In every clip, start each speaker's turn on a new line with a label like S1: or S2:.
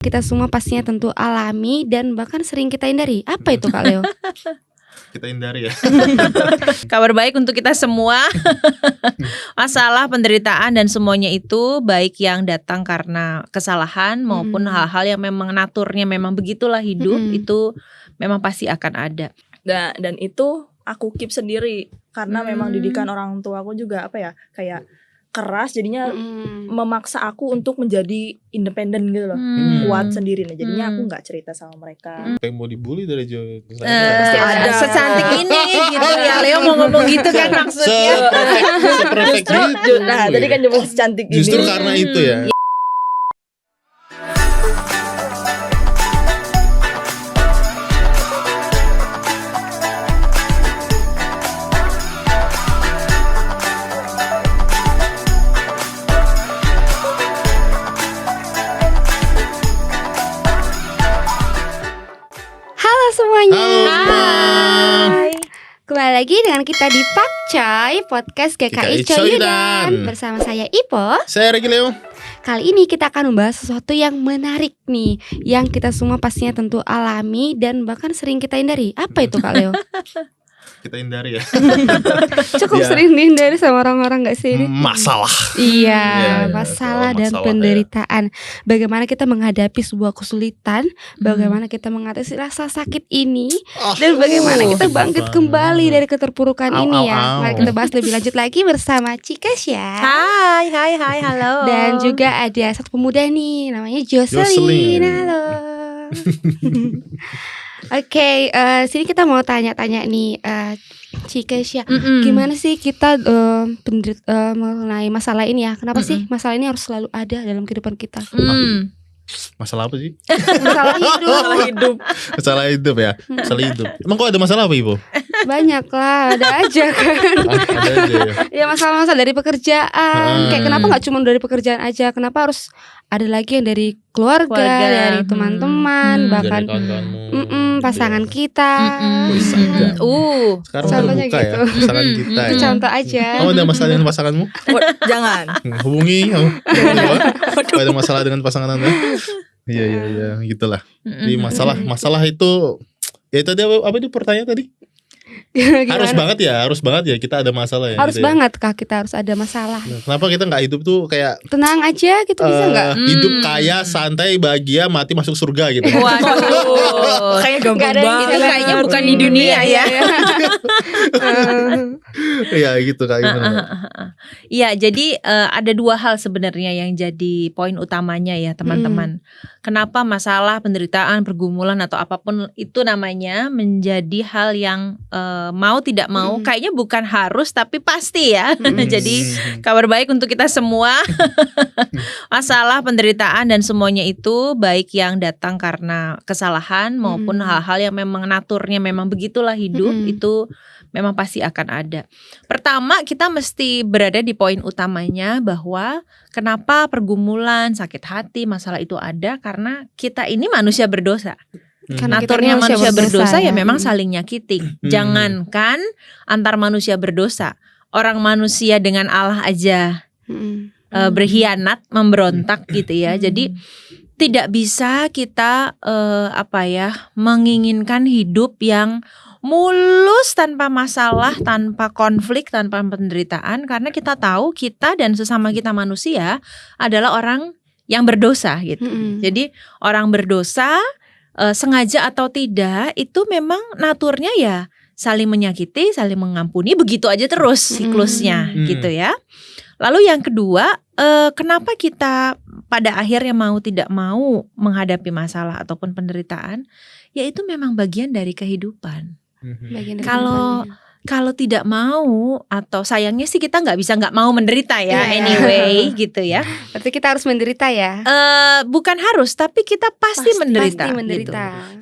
S1: Kita semua pastinya tentu alami dan bahkan sering kita hindari. Apa itu Kak Leo?
S2: Kita hindari ya.
S3: Kabar baik untuk kita semua. Masalah, penderitaan dan semuanya itu baik yang datang karena kesalahan maupun hal-hal yang memang naturnya memang begitulah hidup, itu memang pasti akan ada.
S4: Dan itu aku keep sendiri karena memang didikan orang tua aku juga kayak keras, jadinya memaksa aku untuk menjadi independen gitu loh, kuat sendiri. Nah jadinya aku nggak cerita sama mereka.
S2: Kayak mau dibully dari jauh.
S4: Pasti ada.
S3: Secantik ini gitu ya, Leo mau ngomong gitu kan maksudnya.
S2: Justru
S4: Tadi kan nyebut secantik ini.
S2: Justru karena itu ya.
S1: Semuanya.
S3: Hai.
S1: Kembali lagi dengan kita di Pak Coy Podcast GKI Coyudan. Bersama saya Ipo.
S2: Saya Regi Leo.
S1: Kali ini kita akan membahas sesuatu yang menarik nih, yang kita semua pastinya tentu alami dan bahkan sering kita hindari. Apa itu Kak Leo?
S2: Kita hindari ya.
S1: Cukup sering dihindari sama orang-orang gak sih?
S2: Masalah.
S1: Iya, masalah dan
S2: masalah,
S1: penderitaan. Bagaimana kita menghadapi sebuah kesulitan, bagaimana kita mengatasi rasa sakit ini, dan bagaimana kita bangkit kembali dari keterpurukan ini ya. Mari kita bahas lebih lanjut lagi bersama Cikesya.
S3: Hai, halo.
S1: Dan juga ada satu pemuda nih, namanya Jocelyn. Halo. Oke, sini kita mau tanya-tanya nih, Cikesya, gimana sih kita mengenai masalah ini ya? Kenapa sih masalah ini harus selalu ada dalam kehidupan kita?
S2: Masalah apa sih?
S1: Masalah hidup.
S2: Masalah hidup ya. Masalah hidup. Emang kok ada masalah apa Ibu?
S1: Banyak lah, ada aja kan.
S2: Ada aja ya.
S1: Ya masalah-masalah dari pekerjaan. Kayak kenapa gak cuma dari pekerjaan aja? Kenapa harus ada lagi yang dari keluarga. Dari teman-teman, bahkan
S2: dari kawan-kawanmu,
S1: pasangan kita.
S2: Sekarang
S1: contohnya
S2: terbuka
S1: gitu.
S2: ya pasangan kita.
S1: Itu contoh aja.
S2: Kamu ada masalah dengan pasanganmu?
S4: Jangan.
S2: Hubungi kamu. Kalau ada masalah dengan pasangan Anda. Iya, gitulah. Jadi masalah itu ya tadi apa itu pertanyaan tadi? Harus banget ya kita ada masalah ya.
S1: Harus
S2: gitu
S1: banget Kak, kita harus ada masalah.
S2: Nah, kenapa kita nggak hidup tuh kayak
S1: Tenang aja gitu, bisa nggak?
S2: hidup kaya, santai, bahagia, mati masuk surga gitu.
S3: Waduh,
S4: Kayak gampang
S1: Nggak ada yang
S4: banget.
S3: itu kayaknya bukan di dunia ya.
S2: Iya gitu kayak gitu.
S3: Iya, jadi ada dua hal sebenarnya yang jadi poin utamanya ya teman-teman. Kenapa masalah, penderitaan, pergumulan atau apapun itu namanya menjadi hal yang mau tidak mau kayaknya bukan harus tapi pasti ya. Jadi kabar baik untuk kita semua. Masalah, penderitaan dan semuanya itu baik yang datang karena kesalahan maupun hal-hal yang memang naturnya memang begitulah hidup, itu memang pasti akan ada. Pertama, kita mesti berada di poin utamanya bahwa kenapa pergumulan, sakit hati, masalah itu ada karena kita ini manusia berdosa.
S1: Karena kita
S3: Naturnya manusia berdosa ya
S1: ya.
S3: memang saling nyakitin. Jangankan antar manusia berdosa, orang manusia dengan Allah aja berkhianat, memberontak gitu ya. Jadi tidak bisa kita menginginkan hidup yang mulus tanpa masalah, tanpa konflik, tanpa penderitaan, karena kita tahu kita dan sesama kita manusia adalah orang yang berdosa gitu. Jadi orang berdosa sengaja atau tidak itu memang naturnya ya saling menyakiti, saling mengampuni, begitu aja terus siklusnya gitu ya. Lalu yang kedua, kenapa kita pada akhirnya mau tidak mau menghadapi masalah ataupun penderitaan, yaitu memang bagian dari kehidupan. Kalau tidak mau atau sayangnya sih kita nggak mau menderita ya, anyway gitu ya.
S1: Berarti kita harus menderita ya?
S3: Bukan harus, tapi kita pasti menderita.
S1: Gitu.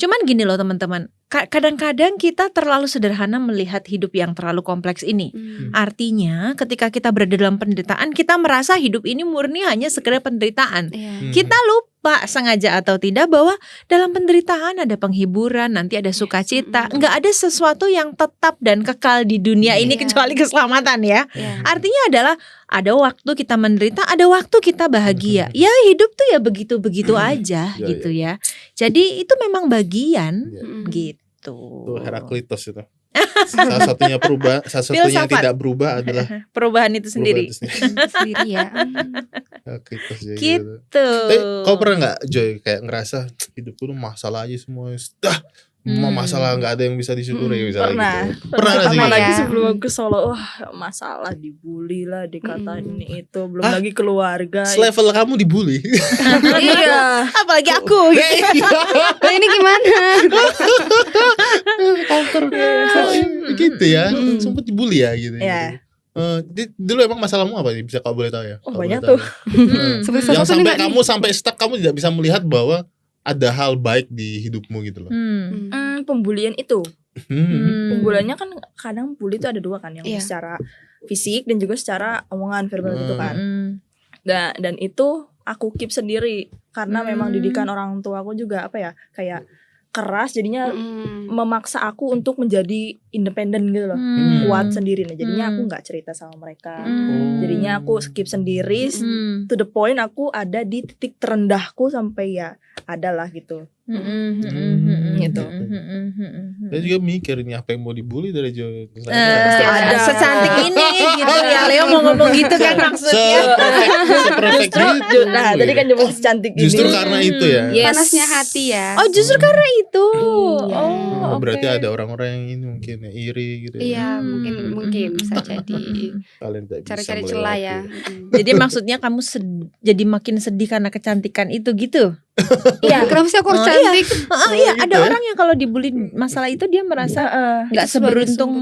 S3: Cuman gini loh teman-teman, kadang-kadang kita terlalu sederhana melihat hidup yang terlalu kompleks ini. Artinya ketika kita berada dalam penderitaan, kita merasa hidup ini murni hanya sekedar penderitaan. Kita lupa lupa sengaja atau tidak bahwa dalam penderitaan ada penghiburan, nanti ada sukacita. Nggak ada sesuatu yang tetap dan kekal di dunia ini kecuali keselamatan ya. Artinya adalah ada waktu kita menderita, ada waktu kita bahagia. Ya hidup tuh ya begitu-begitu aja gitu ya. Jadi itu memang bagian gitu.
S2: Itu Heraklitos itu. Salah satunya yang tidak berubah adalah
S3: perubahan itu sendiri.
S1: Ya.
S3: Gitu.
S2: Kau pernah nggak Joy kayak ngerasa hidupku tuh masalah aja semua, masalah nggak ada yang bisa disyukuri misalnya gitu. Pernah sih.
S4: Apalagi sebelum aku ke Solo, masalah dibully lah, dikatain ini itu, belum lagi keluarga.
S2: Selevel kamu dibully.
S4: Iya.
S3: Apalagi aku.
S1: Ini gimana?
S2: Gitu ya, sempat dibully ya gitu.
S4: Iya.
S2: Dulu emang masalahmu apa nih? Bisa kau boleh tahu ya?
S4: Banyak tuh.
S2: Yang sampai kamu sampai stuck, kamu tidak bisa melihat bahwa ada hal baik di hidupmu gitu loh.
S4: Pembulian itu. Pembuliannya kan kadang bully itu ada dua kan, yang secara fisik dan juga secara omongan verbal gitu kan. Dan itu aku keep sendiri karena memang didikan orang tua aku juga kayak keras, jadinya memaksa aku untuk menjadi independen gitu loh, kuat sendiri. Nah jadinya aku nggak cerita sama mereka, jadinya aku skip sendiri to the point aku ada di titik terendahku sampai ya adalah gitu. Gitu.
S2: Saya juga mikir ini apa yang mau dibully dari Joy.
S3: Ada secantik ini gitu ya. Leo mau ngomong gitu kan maksudnya.
S2: Seperfect gitu.
S4: Nah tadi kan cuma secantik ini.
S2: Justru karena itu ya.
S1: Panasnya hati ya.
S3: Oh justru karena itu.
S2: Oh berarti ada orang-orang yang ini mungkin ya, iri gitu.
S1: Iya mungkin bisa jadi.
S2: Kalian tidak bisa
S1: Cari-cari celah ya.
S3: Jadi maksudnya kamu jadi makin sedih karena kecantikan itu gitu.
S1: Iya, kenapa sih aku harus cantik?
S3: Iya, ada orang yang kalau dibully masalah itu dia merasa nggak seberuntung.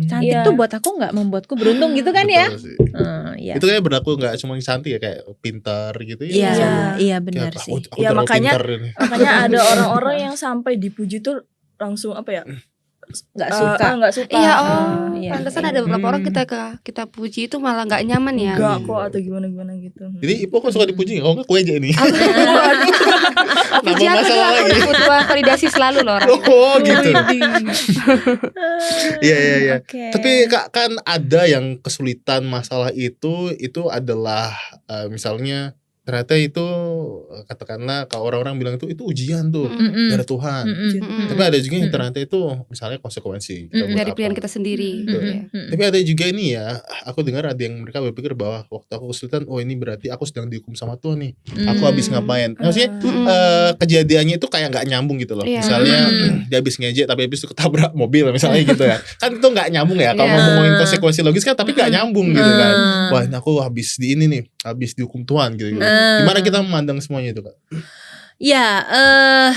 S3: Cantik tuh buat aku nggak membuatku beruntung gitu kan ya?
S2: Itu kayak berlaku nggak cuma cantik ya, kayak pintar gitu ya?
S3: Iya benar sih.
S4: Ya makanya ada orang-orang yang sampai dipuji tuh langsung nggak suka.
S1: Iya pantesan ada beberapa orang kita puji itu malah nggak nyaman ya.
S4: Enggak kok atau gimana gitu.
S2: Jadi Ipo kok suka dipuji? Oh enggak, kue aja ini.
S1: Pujian masalah lagi. Butuh validasi selalu loh orang.
S2: Oh gitu. Iya. Tapi kan ada yang kesulitan masalah itu adalah misalnya ternyata itu katakanlah kalau orang-orang bilang itu ujian tuh dari Tuhan. Tapi ada juga yang ternyata itu misalnya konsekuensi
S1: dari pilihan kita sendiri.
S2: Tapi ada juga ini ya, aku dengar ada yang mereka berpikir bahwa waktu aku kesulitan, oh ini berarti aku sedang dihukum sama Tuhan nih. Aku habis ngapain? Maksudnya kejadiannya itu kayak nggak nyambung gitu loh. Misalnya dia habis ngejek tapi habis itu ketabrak mobil misalnya gitu ya. Kan itu nggak nyambung ya. Kalau ngomongin konsekuensi logis kan, tapi nggak nyambung gitu kan. Wah ini aku habis di ini nih, habis dihukum Tuhan gitu. Gimana kita memandang semuanya itu Kak?
S3: Ya,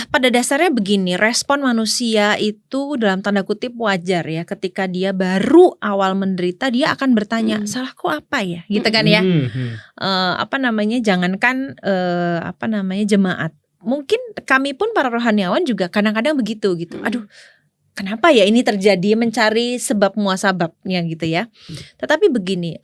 S3: pada dasarnya begini, respon manusia itu dalam tanda kutip wajar ya. Ketika dia baru awal menderita, dia akan bertanya, salahku apa ya? Gitu kan ya. Jangankan jemaat. Mungkin kami pun para rohaniawan juga kadang-kadang begitu gitu. Aduh, kenapa ya ini terjadi, mencari sebab muasababnya gitu ya. Tetapi begini,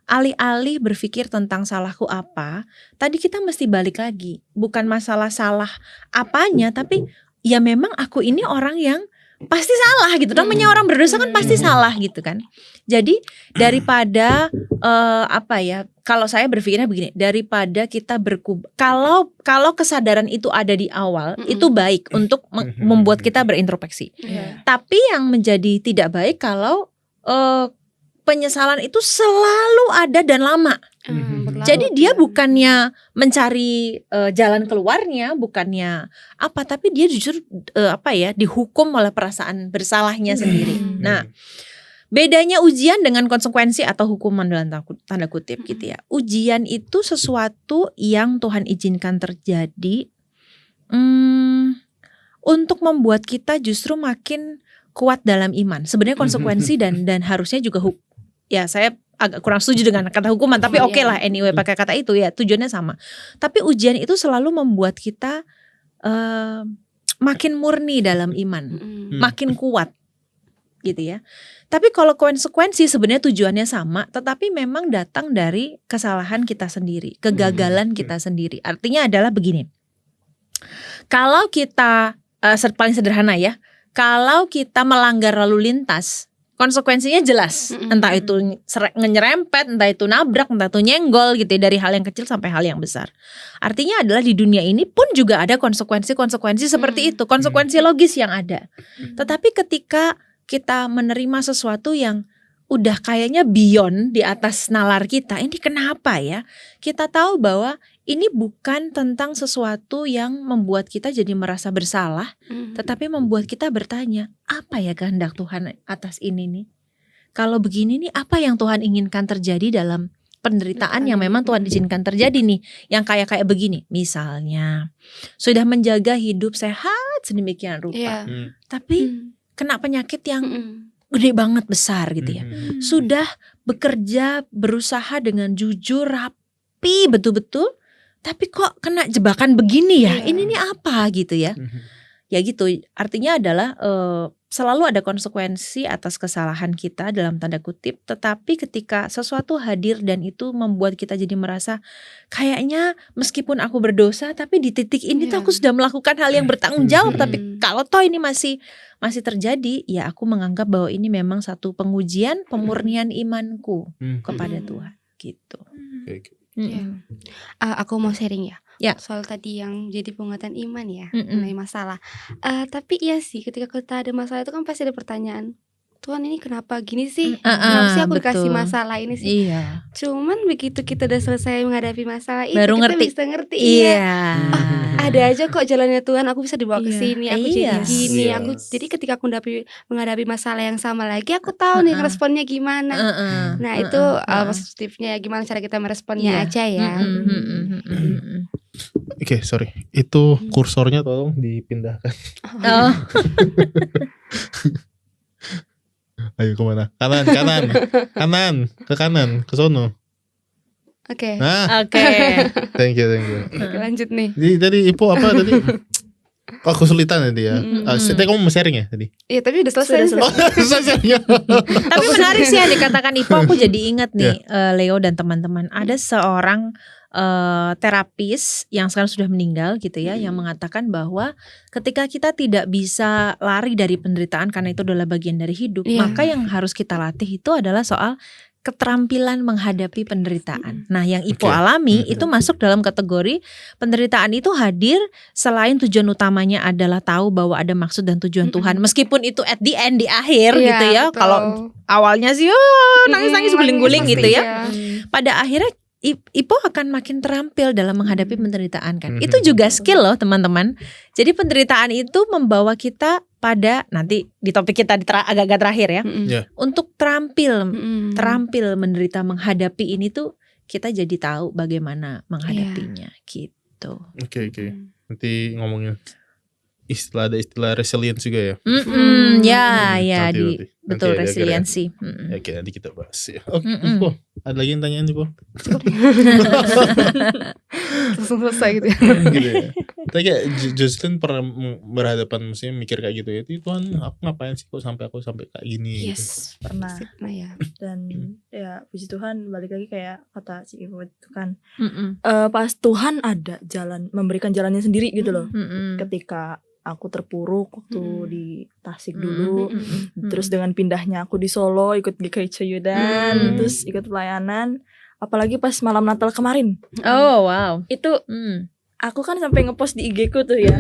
S3: alih-alih berpikir tentang salahku apa, tadi kita mesti balik lagi. Bukan masalah salah apanya, tapi ya memang aku ini orang yang pasti salah gitu. Namanya orang berdosa kan pasti salah gitu kan. Jadi daripada kalau saya berpikirnya begini, daripada kita kalau kesadaran itu ada di awal, itu baik untuk membuat kita berintrospeksi. Tapi yang menjadi tidak baik kalau penyesalan itu selalu ada dan lama. Jadi dia bukannya mencari jalan keluarnya, bukannya apa, tapi dia justru dihukum oleh perasaan bersalahnya sendiri. Nah, bedanya ujian dengan konsekuensi atau hukuman dalam tanda kutip gitu ya. Ujian itu sesuatu yang Tuhan izinkan terjadi untuk membuat kita justru makin kuat dalam iman. Sebenarnya konsekuensi dan harusnya juga ya saya agak kurang setuju dengan kata hukuman, tapi oke lah anyway pakai kata itu ya, tujuannya sama. Tapi ujian itu selalu membuat kita makin murni dalam iman, makin kuat. gitu ya. Tapi kalau konsekuensi sebenarnya tujuannya sama, tetapi memang datang dari kesalahan kita sendiri, kegagalan kita sendiri. Artinya adalah begini. Kalau kita paling sederhana ya, kalau kita melanggar lalu lintas, konsekuensinya jelas. Entah itu nyerempet, entah itu nabrak, entah itu nyenggol gitu ya, dari hal yang kecil sampai hal yang besar. Artinya adalah di dunia ini pun juga ada konsekuensi-konsekuensi seperti itu, konsekuensi logis yang ada. Tetapi ketika kita menerima sesuatu yang udah kayaknya beyond di atas nalar kita, ini kenapa ya? Kita tahu bahwa ini bukan tentang sesuatu yang membuat kita jadi merasa bersalah, tetapi membuat kita bertanya, apa ya kehendak Tuhan atas ini nih? Kalau begini nih, apa yang Tuhan inginkan terjadi dalam penderitaan yang memang Tuhan izinkan terjadi nih, yang kayak begini. Misalnya, sudah menjaga hidup sehat sedemikian rupa, tapi kena penyakit yang gede banget, besar gitu ya. Sudah bekerja, berusaha dengan jujur, rapi, betul-betul, tapi kok kena jebakan begini ya? Ini nih apa gitu ya? Ya gitu, artinya adalah selalu ada konsekuensi atas kesalahan kita dalam tanda kutip. Tetapi ketika sesuatu hadir dan itu membuat kita jadi merasa kayaknya meskipun aku berdosa, tapi di titik ini tuh aku sudah melakukan hal yang bertanggung jawab. Tapi kalau toh ini masih terjadi, ya aku menganggap bahwa ini memang satu pengujian, pemurnian imanku kepada Tuhan gitu.
S1: Aku mau sharing ya.
S3: Soal
S1: tadi yang jadi penguatan iman ya, mengenai masalah. Tapi iya sih, ketika kita ada masalah itu kan pasti ada pertanyaan, Tuhan ini kenapa gini sih? Kenapa sih aku dikasih masalah ini sih? Cuman begitu kita udah selesai menghadapi masalah itu,
S3: baru
S1: kita bisa ngerti. Ada aja kok jalannya Tuhan, aku bisa dibawa ke sini, aku jadi gini. Jadi ketika aku menghadapi masalah yang sama lagi, aku tahu nih responnya gimana. Nah itu positifnya, gimana cara kita meresponnya aja ya.
S2: Oke, sorry. Itu kursornya tolong dipindahkan. Ayo kemana? Kanan, ke kanan, ke sono.
S1: Oke.
S2: Thank you.
S1: Oke, lanjut nih.
S2: Jadi tadi Ipo apa tadi? Kesulitan tadi ya. Tadi kamu mau sharing ya tadi?
S1: Iya, tapi udah selesai.
S3: Tapi menarik sih yang dikatakan Ipo, aku jadi ingat nih Leo dan teman-teman. Ada seorang terapis yang sekarang sudah meninggal gitu ya, yang mengatakan bahwa ketika kita tidak bisa lari dari penderitaan karena itu adalah bagian dari hidup, maka yang harus kita latih itu adalah soal keterampilan menghadapi penderitaan. Nah, yang Ipo alami itu masuk dalam kategori penderitaan itu hadir selain tujuan utamanya adalah tahu bahwa ada maksud dan tujuan Tuhan. Meskipun itu at the end, di akhir gitu ya. Kalau awalnya sih nangis-nangis guling-guling gitu ya. Pada akhirnya Ipo akan makin terampil dalam menghadapi penderitaan kan. Itu juga skill loh teman-teman. Jadi penderitaan itu membawa kita pada, nanti di topik kita agak-agak terakhir ya, untuk terampil menderita, menghadapi ini tuh kita jadi tahu bagaimana menghadapinya gitu.
S2: Oke. Nanti ngomongin ada istilah resilience juga ya.
S3: Betul, resiliensi.
S2: Oke, nanti kita bahas ya. Oke, ada lagi yang tanyain Po?
S1: Langsung selesai gitu ya.
S2: Gitu ya. Tapi kayak Jocelyn pernah berhadapan, maksudnya mikir kayak gitu ya, Tuhan aku ngapain sih kok sampai kayak gini
S4: gitu. Pernah ya. Dan ya puji Tuhan, balik lagi kayak kata si Ibu itu kan, pas Tuhan ada jalan, memberikan jalannya sendiri gitu loh. Ketika aku terpuruk waktu di Tasik dulu, terus dengan pindahnya aku di Solo ikut GKI Coyudan, terus ikut pelayanan, apalagi pas malam Natal kemarin. Itu aku kan sampai ngepost di IG ku tuh ya,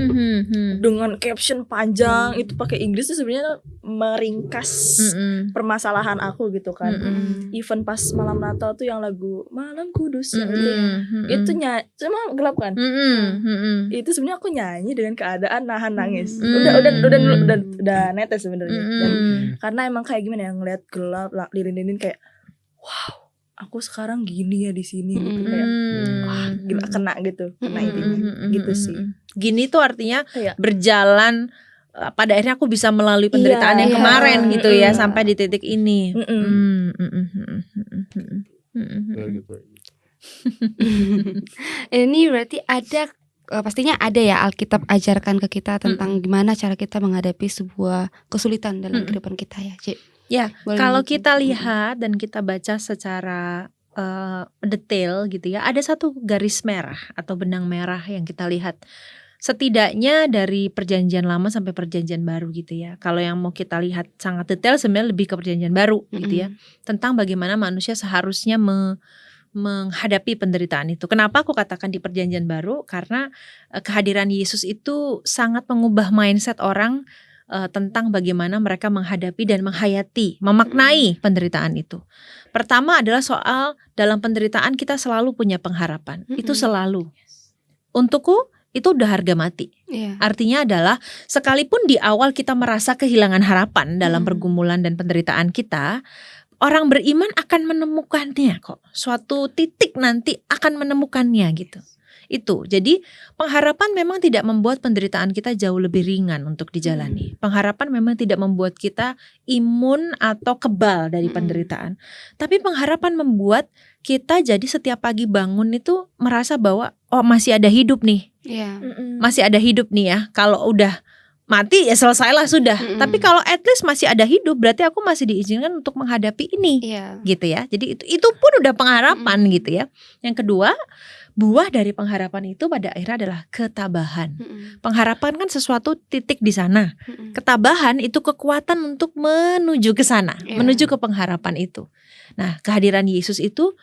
S4: dengan caption panjang itu pakai Inggris tuh sebenarnya meringkas permasalahan aku gitu kan. Even pas malam Natal tuh yang lagu Malam Kudus yang itu cuma gelap kan. Itu sebenarnya aku nyanyi dengan keadaan nahan nangis. Udah netes sebenarnya. Karena emang kayak gimana ya, ngeliat gelap, lilin-lilin kayak wow. Aku sekarang gini ya di sini gitu, kayak wah gila, kena intinya gitu sih.
S3: Gini tuh artinya berjalan, pada akhirnya aku bisa melalui penderitaan yang kemarin gitu ya, sampai di titik ini.
S1: Ini berarti ada pastinya ada ya Alkitab ajarkan ke kita tentang gimana cara kita menghadapi sebuah kesulitan dalam kehidupan kita ya, Cik.
S3: Ya, kalau kita lihat dan kita baca secara detail gitu ya, ada satu garis merah atau benang merah yang kita lihat. Setidaknya dari perjanjian lama sampai perjanjian baru gitu ya. Kalau yang mau kita lihat sangat detail sebenarnya lebih ke perjanjian baru gitu ya. Tentang bagaimana manusia seharusnya menghadapi penderitaan itu. Kenapa aku katakan di perjanjian baru? Karena kehadiran Yesus itu sangat mengubah mindset orang tentang bagaimana mereka menghadapi dan menghayati, memaknai penderitaan itu. Pertama adalah soal dalam penderitaan kita selalu punya pengharapan. Itu selalu. Untukku itu udah harga mati. Artinya adalah sekalipun di awal kita merasa kehilangan harapan dalam pergumulan dan penderitaan kita, orang beriman akan menemukannya kok. Suatu titik nanti akan menemukannya gitu. Itu. Jadi pengharapan memang tidak membuat penderitaan kita jauh lebih ringan untuk dijalani. Pengharapan memang tidak membuat kita imun atau kebal dari penderitaan. Tapi pengharapan membuat kita jadi setiap pagi bangun itu merasa bahwa masih ada hidup nih. Masih ada hidup nih ya. Kalau udah mati ya selesailah sudah. Tapi kalau at least masih ada hidup, berarti aku masih diizinkan untuk menghadapi ini. Gitu ya. Jadi itu pun udah pengharapan gitu ya. Yang kedua, buah dari pengharapan itu pada akhirnya adalah ketabahan. Pengharapan kan sesuatu titik di sana. Ketabahan itu kekuatan untuk menuju ke sana, menuju ke pengharapan itu. Nah, kehadiran Yesus itu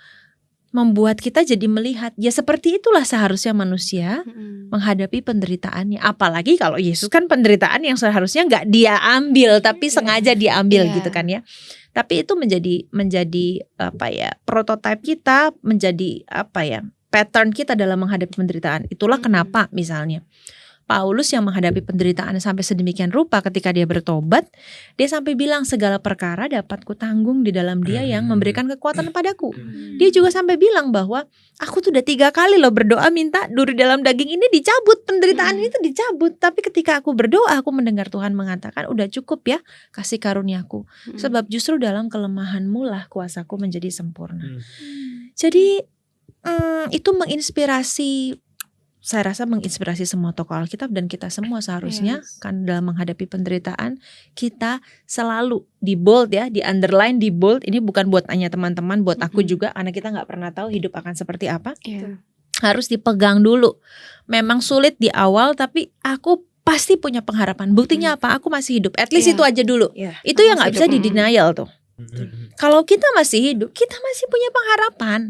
S3: membuat kita jadi melihat ya seperti itulah seharusnya manusia menghadapi penderitaannya. Apalagi kalau Yesus kan penderitaan yang seharusnya nggak dia ambil tapi sengaja diambil gitu kan ya. Tapi itu menjadi apa ya, prototipe kita, menjadi apa ya, pattern kita dalam menghadapi penderitaan. Itulah kenapa misalnya Paulus yang menghadapi penderitaan sampai sedemikian rupa ketika dia bertobat, dia sampai bilang segala perkara dapat kutanggung di dalam Dia yang memberikan kekuatan padaku. Dia juga sampai bilang bahwa aku tuh udah 3 kali loh berdoa minta duri dalam daging ini dicabut, penderitaan itu dicabut. Tapi ketika aku berdoa, aku mendengar Tuhan mengatakan udah cukup ya kasih karuniaku. Sebab justru dalam kelemahanmu lah kuasaku menjadi sempurna. Jadi itu menginspirasi, saya rasa menginspirasi semua tokoh Alkitab dan kita semua seharusnya kan dalam menghadapi penderitaan kita selalu di bold ya, di underline, di bold. Ini bukan buat hanya teman-teman, buat aku juga karena kita nggak pernah tahu hidup akan seperti apa. Harus dipegang dulu. Memang sulit di awal tapi aku pasti punya pengharapan. Buktinya apa? Aku masih hidup. At least itu aja dulu. Itu yang nggak bisa di-denial tuh. Kalau kita masih hidup, kita masih punya pengharapan.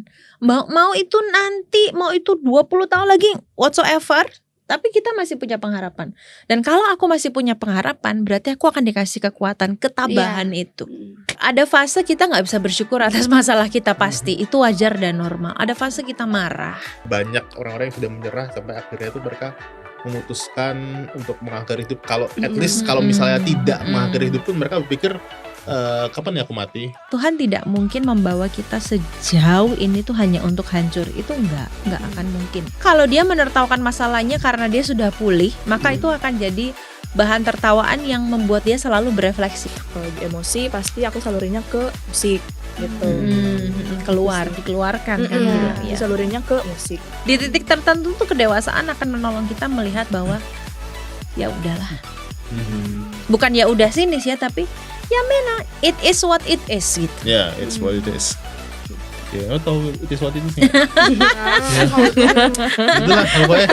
S3: Mau itu nanti, mau itu 20 tahun lagi, whatsoever, tapi kita masih punya pengharapan. Dan kalau aku masih punya pengharapan, berarti aku akan dikasih kekuatan, ketabahan itu. Ada fase kita gak bisa bersyukur atas masalah kita pasti, itu wajar dan normal. Ada fase kita marah.
S2: Banyak orang-orang yang sudah menyerah sampai akhirnya itu mereka memutuskan untuk mengakhiri hidup. Kalau at least kalau misalnya tidak mengakhiri hidup pun mereka berpikir kapan ya aku mati?
S3: Tuhan tidak mungkin membawa kita sejauh ini tuh hanya untuk hancur. Itu enggak akan mungkin. Kalau dia menertawakan masalahnya karena dia sudah pulih, maka itu akan jadi bahan tertawaan yang membuat dia selalu berefleksi.
S4: Kalau emosi pasti aku salurinya ke musik gitu.
S3: Dikeluarkan kan gitu.
S4: Disalurinnya ke musik.
S3: Di titik tertentu tuh kedewasaan akan menolong kita melihat bahwa ya udahlah. Bukan ya udah sinis ya, tapi ya mena, it is what it is gitu.
S2: Ya, it's what it is. Ya, lo tau it is what it is. Itulah pokoknya.